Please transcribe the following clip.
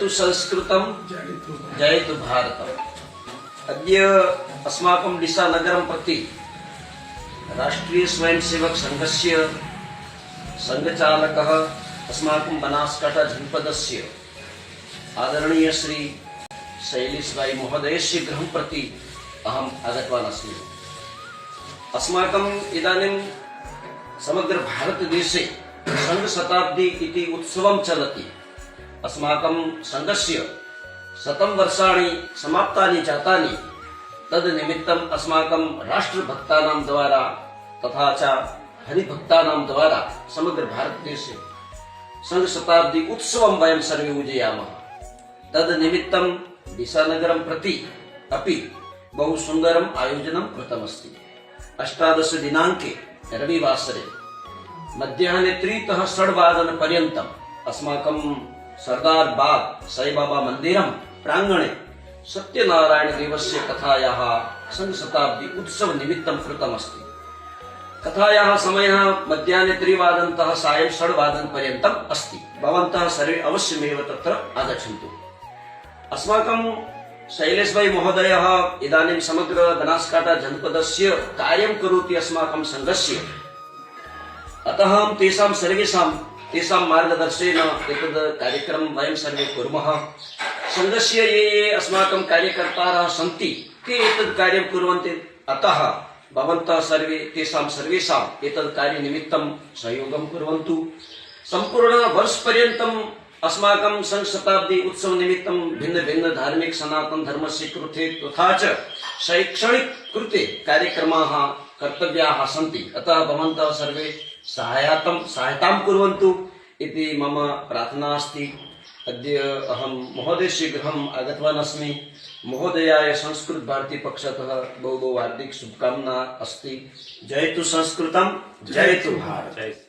जयतु संस्कृतं जयतु भारतम्। अद्य अस्माकं डिसा नगरं प्रति राष्ट्रीय स्वयंसेवक संघस्य संघचालकः अस्माकं बनासकांठा जनपदस्य आदरणीय श्री शैलेश भाई महोदयस्य गृहं प्रति अहम् आगतवान् अस्मि। अस्माकम् इदानीं समग्र भारतदेशे संघशताब्दी इति उत्सवं चलति। अस्माकं संघस्य 100 वर्षाणि समाप्तानि जातानि। तद्निमित्तम् अस्माकं राष्ट्रभक्तानां द्वारा तथा च हरिभक्तानां द्वारा समग्र भारतदेशे संघशताब्दी उत्सवं वयं सर्वे उजयामः। तद्निमित्तं डिसानगरं प्रति अपि बहु सुन्दरम् आयोजनं कृतमस्ति। 18 दिनाङ्के रविवासरे मध्याह्ने 3तः 6 पर्यन्तम् अस्माकं सरदार बाग साईबाबा मन्दिरं प्राङ्गणे सत्यनारायण देवस्य कथायाः संघशताब्दी उत्सव निमित्तं कृतमस्ति। कथायाः समयः मध्याह्ने 3 सायं 6 पर्यन्तम् अस्ति। भवन्तः सर्वे अवश्यमेव तत्र आगच्छन्तु। अस्माकं शैलेश भाई महोदयः इदानीं समग्र बनासकांठा जनपदस्य कार्यं करोति अस्माकं संघस्य। अतः तेषां सर्वेषां तेषां मार्गदर्शनेन एतद् कार्यक्रमं वयं सर्वे कुर्मः। संघस्य ये अस्माकं कार्यकर्तारः सन्ति ते एतद् कार्यं कुर्वन्ति। अतः भवन्तः सर्वे तेषां सर्वेषाम् एतद् कार्यनिमित्तं सहयोगं कुर्वन्तु। सम्पूर्ण वर्षपर्यन्तम् अस्माकं संघशताब्दी उत्सव निमित्तं भिन्न भिन्न धार्मिक सनातन धर्मस्य कृते तथा च शैक्षणिक कृते कार्यक्रमाः कर्तव्याः सन्ति। अतः भवन्तः सर्वे सहायतां कुर्वन्तु इति मम प्रार्थना अस्ति। अद्य अहं महोदयस्य गृहम् आगतवान् अस्मि। महोदयाय संस्कृत भारती पक्षतः बहु हार्दिक शुभकामना अस्ति। जयतु संस्कृतं जयतु भारत।